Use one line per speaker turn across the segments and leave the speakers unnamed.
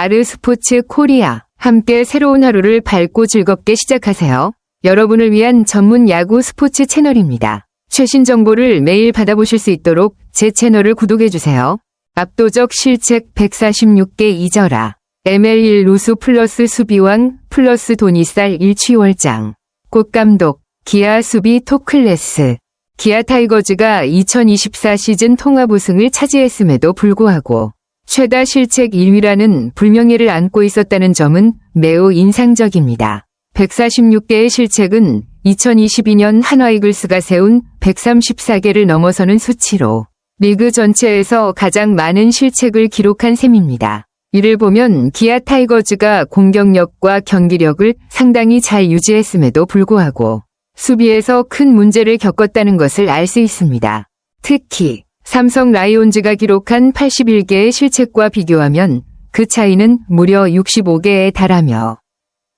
아르스포츠 코리아. 함께 새로운 하루를 밝고 즐겁게 시작하세요. 여러분을 위한 전문 야구 스포츠 채널입니다. 최신 정보를 매일 받아보실 수 있도록 제 채널을 구독해주세요. 압도적 실책 146개 이저라. ML1 루수 플러스 수비왕 플러스 돈이쌀 일취월장. 꽃감독. 기아 수비 톱클래스. 기아 타이거즈가 2024 시즌 통합 우승을 차지했음에도 불구하고 최다 실책 1위라는 불명예를 안고 있었다는 점은 매우 인상적입니다. 146개의 실책은 2022년 한화이글스가 세운 134개를 넘어서는 수치로 리그 전체에서 가장 많은 실책을 기록한 셈입니다. 이를 보면 기아 타이거즈가 공격력과 경기력을 상당히 잘 유지했음에도 불구하고 수비에서 큰 문제를 겪었다는 것을 알 수 있습니다. 특히 삼성 라이온즈가 기록한 81개의 실책과 비교하면 그 차이는 무려 65개에 달하며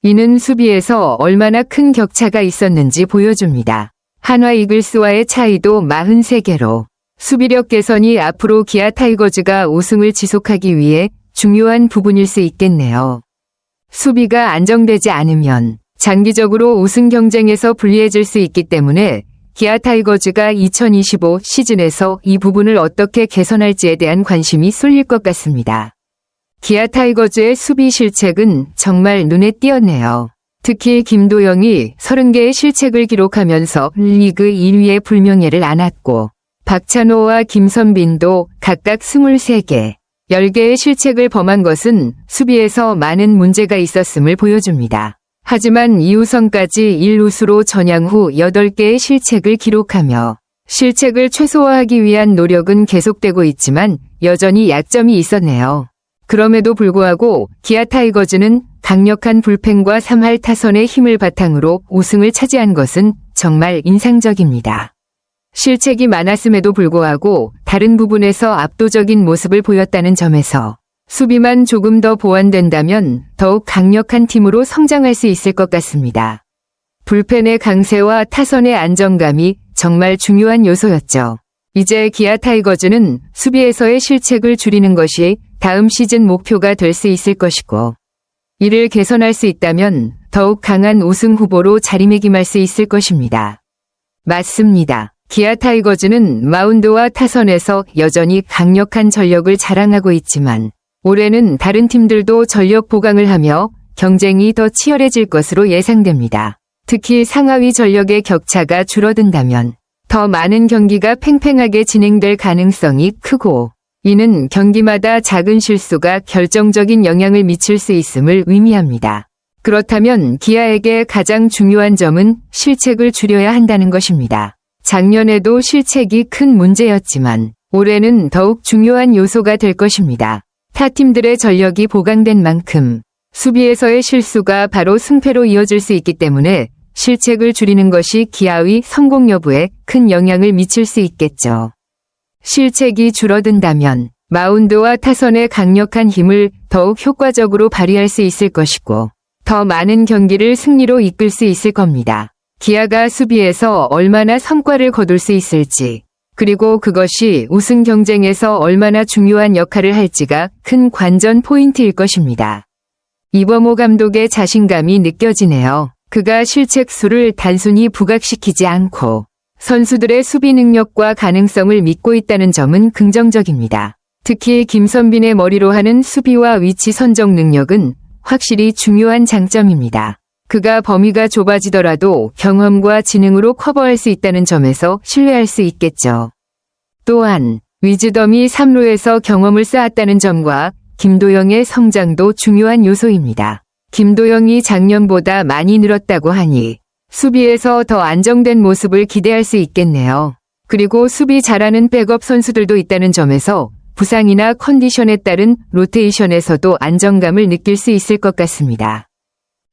이는 수비에서 얼마나 큰 격차가 있었는지 보여줍니다. 한화 이글스와의 차이도 43개로 수비력 개선이 앞으로 기아 타이거즈가 우승을 지속하기 위해 중요한 부분일 수 있겠네요. 수비가 안정되지 않으면 장기적으로 우승 경쟁에서 불리해질 수 있기 때문에 기아 타이거즈가 2025 시즌에서 이 부분을 어떻게 개선할지에 대한 관심이 쏠릴 것 같습니다. 기아 타이거즈의 수비 실책은 정말 눈에 띄었네요. 특히 김도영이 30개의 실책을 기록하면서 리그 1위의 불명예를 안았고 박찬호와 김선빈도 각각 23개, 10개의 실책을 범한 것은 수비에서 많은 문제가 있었음을 보여줍니다. 하지만 이우성까지 1루수로 전향 후 8개의 실책을 기록하며 실책을 최소화하기 위한 노력은 계속되고 있지만 여전히 약점이 있었네요. 그럼에도 불구하고 기아 타이거즈는 강력한 불펜과 3할 타선의 힘을 바탕으로 우승을 차지한 것은 정말 인상적입니다. 실책이 많았음에도 불구하고 다른 부분에서 압도적인 모습을 보였다는 점에서 수비만 조금 더 보완된다면 더욱 강력한 팀으로 성장할 수 있을 것 같습니다. 불펜의 강세와 타선의 안정감이 정말 중요한 요소였죠. 이제 기아 타이거즈는 수비에서의 실책을 줄이는 것이 다음 시즌 목표가 될 수 있을 것이고 이를 개선할 수 있다면 더욱 강한 우승 후보로 자리매김할 수 있을 것입니다. 맞습니다. 기아 타이거즈는 마운드와 타선에서 여전히 강력한 전력을 자랑하고 있지만 올해는 다른 팀들도 전력 보강을 하며 경쟁이 더 치열해질 것으로 예상됩니다. 특히 상하위 전력의 격차가 줄어든다면 더 많은 경기가 팽팽하게 진행될 가능성이 크고 이는 경기마다 작은 실수가 결정적인 영향을 미칠 수 있음을 의미합니다. 그렇다면 기아에게 가장 중요한 점은 실책을 줄여야 한다는 것입니다. 작년에도 실책이 큰 문제였지만 올해는 더욱 중요한 요소가 될 것입니다. 타 팀들의 전력이 보강된 만큼 수비에서의 실수가 바로 승패로 이어질 수 있기 때문에 실책을 줄이는 것이 기아의 성공 여부에 큰 영향을 미칠 수 있겠죠. 실책이 줄어든다면 마운드와 타선의 강력한 힘을 더욱 효과적으로 발휘할 수 있을 것이고 더 많은 경기를 승리로 이끌 수 있을 겁니다. 기아가 수비에서 얼마나 성과를 거둘 수 있을지 그리고 그것이 우승 경쟁에서 얼마나 중요한 역할을 할지가 큰 관전 포인트일 것입니다. 이범호 감독의 자신감이 느껴지네요. 그가 실책 수를 단순히 부각시키지 않고 선수들의 수비 능력과 가능성을 믿고 있다는 점은 긍정적입니다. 특히 김선빈의 머리로 하는 수비와 위치 선정 능력은 확실히 중요한 장점입니다. 그가 범위가 좁아지더라도 경험과 지능으로 커버할 수 있다는 점에서 신뢰할 수 있겠죠. 또한 위즈덤이 3루에서 경험을 쌓았다는 점과 김도영의 성장도 중요한 요소입니다. 김도영이 작년보다 많이 늘었다고 하니 수비에서 더 안정된 모습을 기대할 수 있겠네요. 그리고 수비 잘하는 백업 선수들도 있다는 점에서 부상이나 컨디션에 따른 로테이션에서도 안정감을 느낄 수 있을 것 같습니다.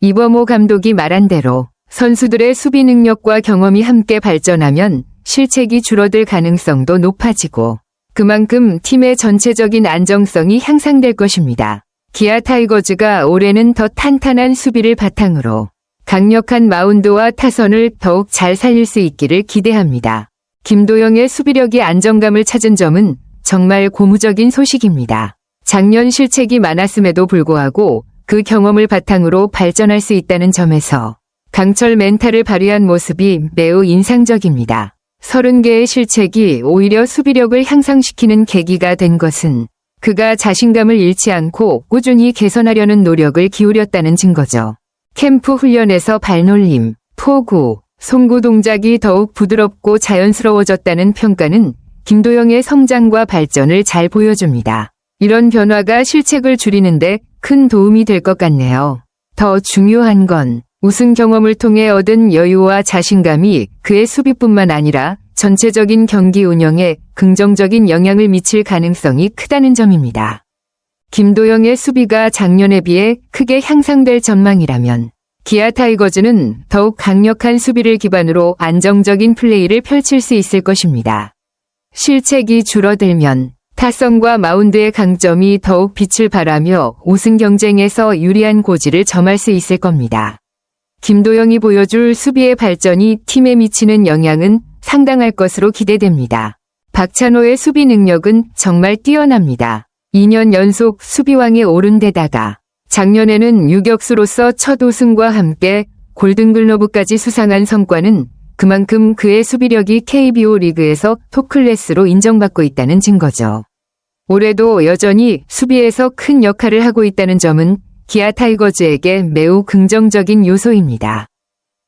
이범호 감독이 말한 대로 선수들의 수비 능력과 경험이 함께 발전하면 실책이 줄어들 가능성도 높아지고 그만큼 팀의 전체적인 안정성이 향상될 것입니다. 기아 타이거즈가 올해는 더 탄탄한 수비를 바탕으로 강력한 마운드와 타선을 더욱 잘 살릴 수 있기를 기대합니다. 김도영의 수비력이 안정감을 찾은 점은 정말 고무적인 소식입니다. 작년 실책이 많았음에도 불구하고 그 경험을 바탕으로 발전할 수 있다는 점에서 강철 멘탈을 발휘한 모습이 매우 인상적입니다. 30개의 실책이 오히려 수비력을 향상시키는 계기가 된 것은 그가 자신감을 잃지 않고 꾸준히 개선하려는 노력을 기울였다는 증거죠. 캠프 훈련에서 발놀림, 포구, 송구 동작이 더욱 부드럽고 자연스러워졌다는 평가는 김도영의 성장과 발전을 잘 보여줍니다. 이런 변화가 실책을 줄이는데 큰 도움이 될 것 같네요. 더 중요한 건 우승 경험을 통해 얻은 여유와 자신감이 그의 수비뿐만 아니라 전체적인 경기 운영에 긍정적인 영향을 미칠 가능성이 크다는 점입니다. 김도영의 수비가 작년에 비해 크게 향상될 전망이라면 기아 타이거즈는 더욱 강력한 수비를 기반으로 안정적인 플레이를 펼칠 수 있을 것입니다. 실책이 줄어들면 타성과 마운드의 강점이 더욱 빛을 발하며 우승 경쟁에서 유리한 고지를 점할 수 있을 겁니다. 김도영이 보여줄 수비의 발전이 팀에 미치는 영향은 상당할 것으로 기대됩니다. 박찬호의 수비 능력은 정말 뛰어납니다. 2년 연속 수비왕에 오른 데다가 작년에는 유격수로서 첫 우승과 함께 골든글러브까지 수상한 성과는 그만큼 그의 수비력이 KBO 리그에서 톱클래스로 인정받고 있다는 증거죠. 올해도 여전히 수비에서 큰 역할을 하고 있다는 점은 기아 타이거즈에게 매우 긍정적인 요소입니다.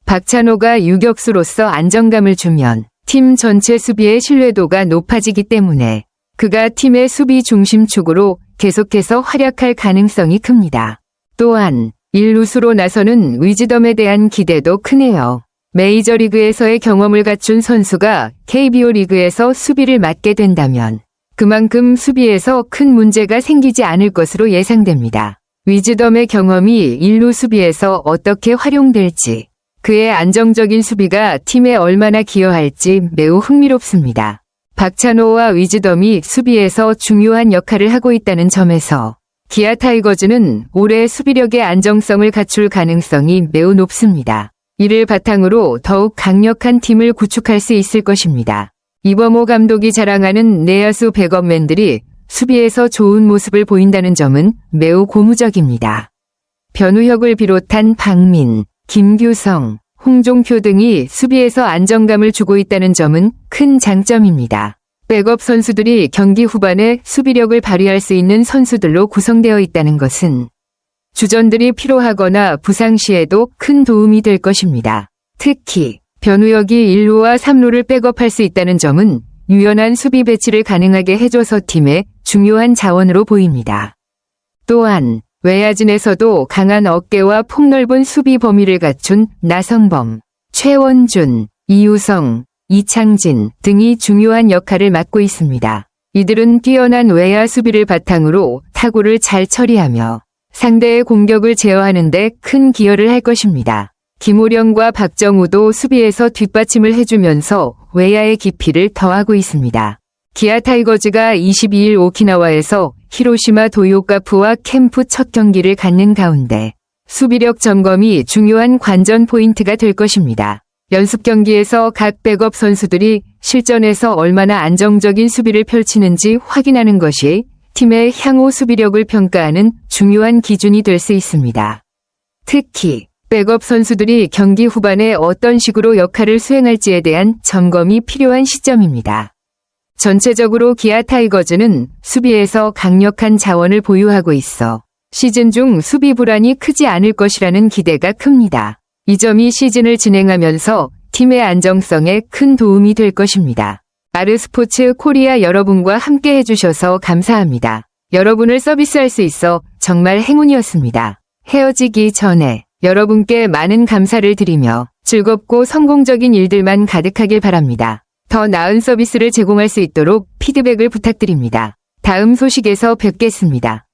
박찬호가 유격수로서 안정감을 주면 팀 전체 수비의 신뢰도가 높아지기 때문에 그가 팀의 수비 중심축으로 계속해서 활약할 가능성이 큽니다. 또한 1루수로 나서는 위즈덤에 대한 기대도 크네요. 메이저리그에서의 경험을 갖춘 선수가 KBO 리그에서 수비를 맡게 된다면 그만큼 수비에서 큰 문제가 생기지 않을 것으로 예상됩니다. 위즈덤의 경험이 1루 수비에서 어떻게 활용될지, 그의 안정적인 수비가 팀에 얼마나 기여할지 매우 흥미롭습니다. 박찬호와 위즈덤이 수비에서 중요한 역할을 하고 있다는 점에서 기아 타이거즈는 올해 수비력의 안정성을 갖출 가능성이 매우 높습니다. 이를 바탕으로 더욱 강력한 팀을 구축할 수 있을 것입니다. 이범호 감독이 자랑하는 내야수 백업맨들이 수비에서 좋은 모습을 보인다는 점은 매우 고무적입니다. 변우혁을 비롯한 박민, 김규성, 홍종표 등이 수비에서 안정감을 주고 있다는 점은 큰 장점입니다. 백업 선수들이 경기 후반에 수비력을 발휘할 수 있는 선수들로 구성되어 있다는 것은 주전들이 피로하거나 부상 시에도 큰 도움이 될 것입니다. 특히 변우혁이 1루와 3루를 백업할 수 있다는 점은 유연한 수비 배치를 가능하게 해줘서 팀의 중요한 자원으로 보입니다. 또한 외야진에서도 강한 어깨와 폭넓은 수비 범위를 갖춘 나성범, 최원준, 이우성, 이창진 등이 중요한 역할을 맡고 있습니다. 이들은 뛰어난 외야 수비를 바탕으로 타구를 잘 처리하며 상대의 공격을 제어하는 데 큰 기여를 할 것입니다. 김호령과 박정우도 수비에서 뒷받침을 해주면서 외야의 깊이를 더하고 있습니다. 기아 타이거즈가 22일 오키나와에서 히로시마 도요카프와 캠프 첫 경기를 갖는 가운데 수비력 점검이 중요한 관전 포인트가 될 것입니다. 연습 경기에서 각 백업 선수들이 실전에서 얼마나 안정적인 수비를 펼치는지 확인하는 것이 팀의 향후 수비력을 평가하는 중요한 기준이 될 수 있습니다. 특히 백업 선수들이 경기 후반에 어떤 식으로 역할을 수행할지에 대한 점검이 필요한 시점입니다. 전체적으로 기아 타이거즈는 수비에서 강력한 자원을 보유하고 있어 시즌 중 수비 불안이 크지 않을 것이라는 기대가 큽니다. 이 점이 시즌을 진행하면서 팀의 안정성에 큰 도움이 될 것입니다. 아르스포츠 코리아 여러분과 함께 해주셔서 감사합니다. 여러분을 서비스할 수 있어 정말 행운이었습니다. 헤어지기 전에 여러분께 많은 감사를 드리며 즐겁고 성공적인 일들만 가득하길 바랍니다. 더 나은 서비스를 제공할 수 있도록 피드백을 부탁드립니다. 다음 소식에서 뵙겠습니다.